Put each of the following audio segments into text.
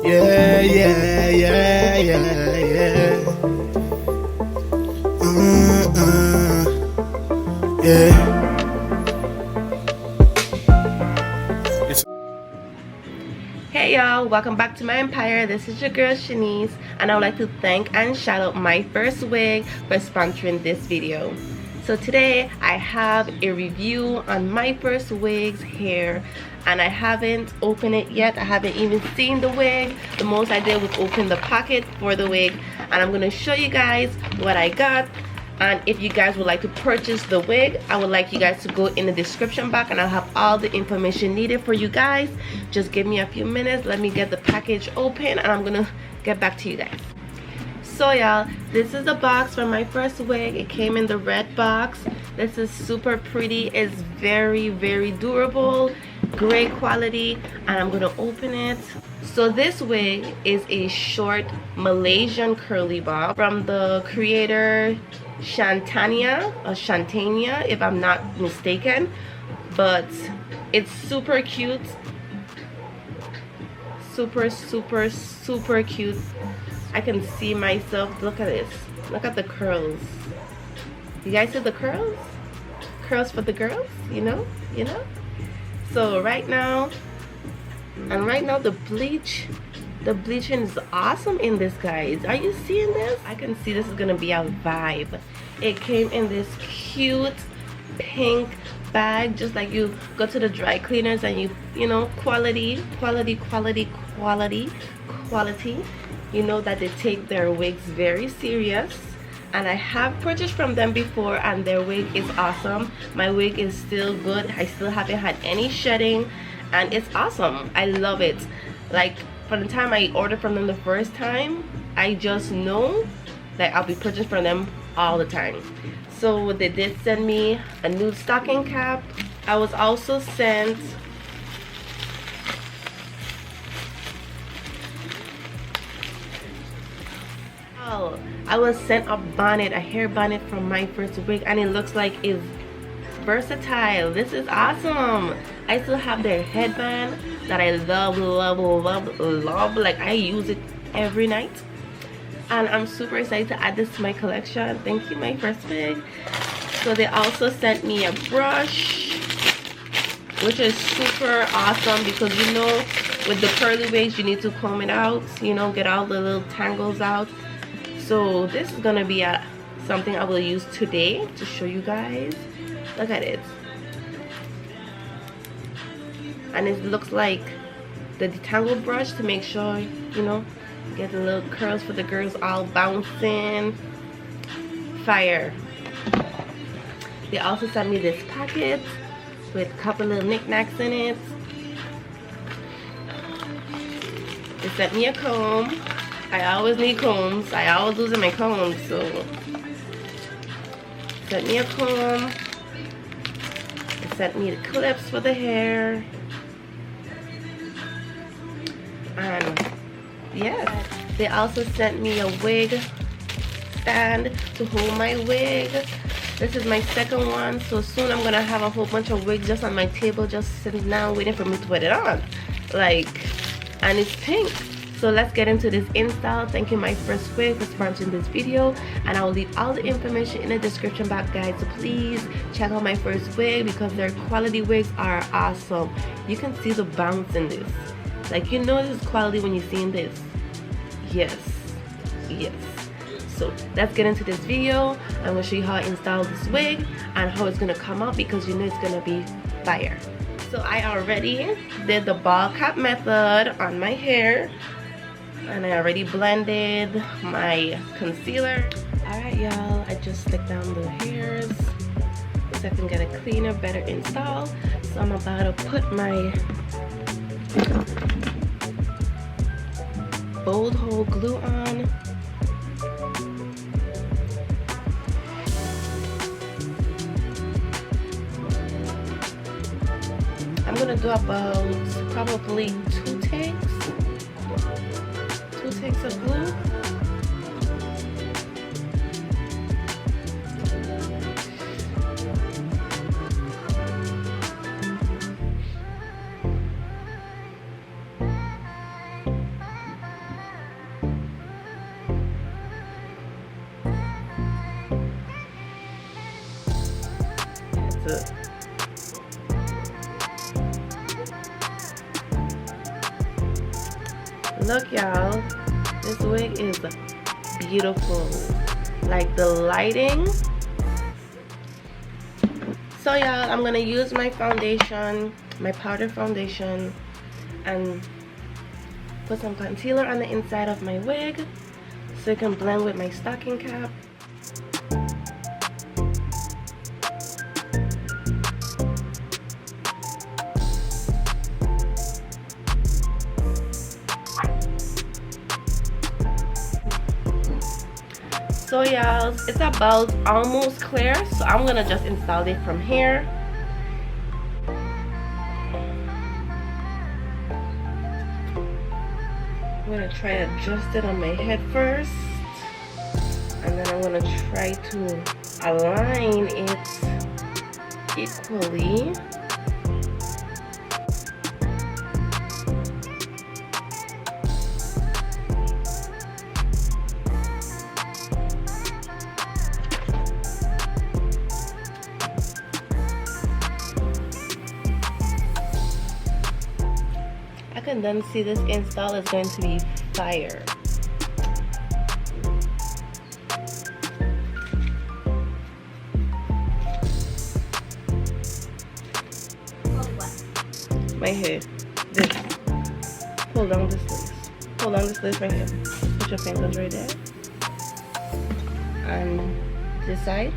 Yeah, yeah, yeah, yeah, yeah. Yeah. Hey y'all, welcome back to my empire. This is your girl Shanice, and I would like to thank and shout out My First Wig for sponsoring this video. So today I have a review on My First Wig's hair, and I haven't opened it yet. I haven't even seen the wig. The most I did was open the pocket for the wig, and I'm going to show you guys what I got. And if you guys would like to purchase the wig, I would like you guys to go in the description box and I'll have all the information needed for you guys. Just give me a few minutes, let me get the package open, and I'm gonna get back to you guys. So y'all, this is the box for My First Wig. It came in the red box. This is super pretty. It's very, very durable, great quality, and I'm gonna open it. So this wig is a short Malaysian curly bob from the creator SHANTANIA, or SHANTANIA if I'm not mistaken, but it's super cute, super cute. I can see myself. Look at this, look at the curls. You guys see the curls? Curls for the girls, you know. So right now the bleaching is awesome in this, guys. Are you seeing this? I can see this is gonna be a vibe. It came in this cute pink bag, just like you go to the dry cleaners and you know, quality. You know that they take their wigs very serious, and I have purchased from them before and their wig is awesome. My wig is still good. I still haven't had any shedding, and it's awesome. I love it. Like, from the time I ordered from them the first time, I just know that I'll be purchasing from them all the time. So they did send me a new stocking cap. I was also sent a bonnet, a hair bonnet from My First Wig, and it looks like it's versatile. This is awesome. I still have their headband that I love. Like, I use it every night, and I'm super excited to add this to my collection. Thank you, My First Wig. So they also sent me a brush, which is super awesome because, you know, with the curly wigs you need to comb it out, you know, get all the little tangles out. So this is gonna be something I will use today to show you guys. Look at it. And it looks like the detangle brush to make sure, you know, get the little curls for the girls all bouncing. Fire. They also sent me this packet with a couple little knickknacks in it. They sent me a comb. I always need combs. I always lose my combs, so sent me a comb. They sent me the clips for the hair. And yes, they also sent me a wig stand to hold my wig. This is my second one, so soon I'm gonna have a whole bunch of wigs just on my table, just sitting down waiting for me to put it on. Like, and it's pink. So let's get into this install. Thank you, My First Wig, for sponsoring this video, and I will leave all the information in the description box, guys. So please check out My First Wig because their quality wigs are awesome. You can see the bounce in this. Like, you know this is quality when you're seeing this. Yes. So let's get into this video. I'm gonna show you how I install this wig and how it's gonna come out, because you know it's gonna be fire. So I already did the ball cap method on my hair, and I already blended my concealer. Alright y'all, I just slicked down the hairs so I can get a cleaner, better install. So I'm about to put my bold hole glue on. I'm gonna do about probably two takes of glue. Look, y'all, this wig is beautiful. Like the lighting. So y'all, I'm gonna use my foundation, my powder foundation, and put some concealer on the inside of my wig so it can blend with my stocking cap. So y'all, it's about almost clear, so I'm gonna just install it from here. I'm gonna try to adjust it on my head first, and then I'm gonna try to align it equally. I can then see this install is going to be fire. My hair. This. Pull down this lace. Pull down this lace right here. Put your fingers right there. And this side.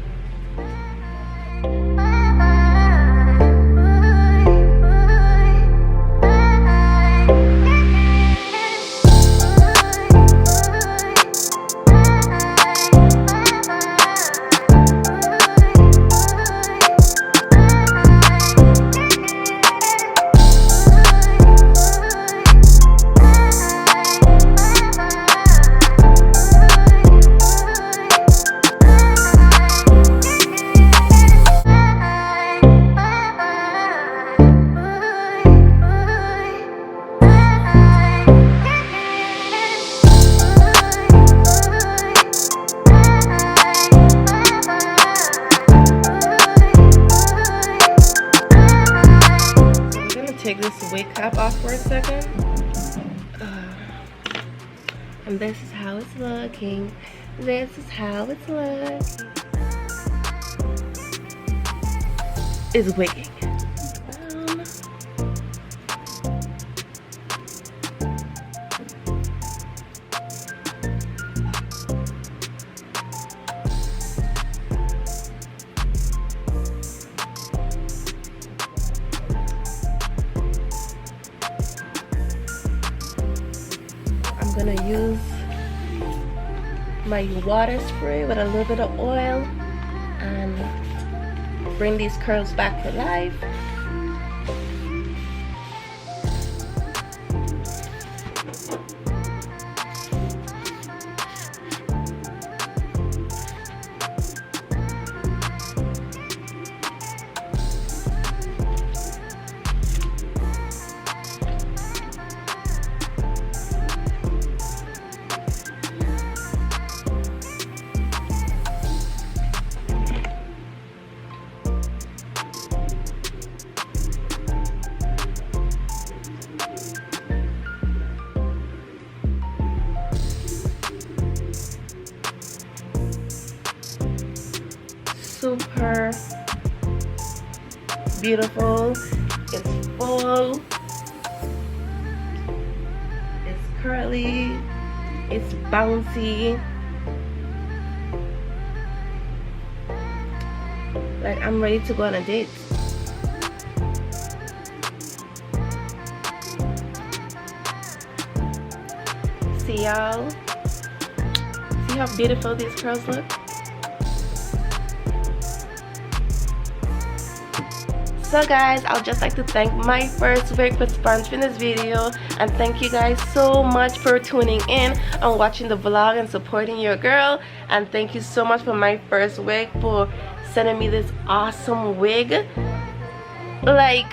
Take this wig cap off for a second. And this is how it's looking. This is how it's looking. It's wigging. I'm gonna use my water spray with a little bit of oil and bring these curls back to life. Super beautiful. It's full. It's curly. It's bouncy. Like I'm ready to go on a date. See y'all? See how beautiful these curls look? So guys, I'd just like to thank my first wig for sponsoring this video, and thank you guys so much for tuning in and watching the vlog and supporting your girl. And thank you so much for my first wig for sending me this awesome wig. Like,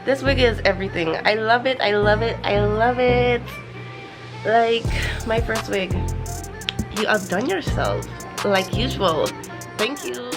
this wig is everything. I love it, I love it, I love it. Like, my first wig. You outdone yourself like usual. Thank you.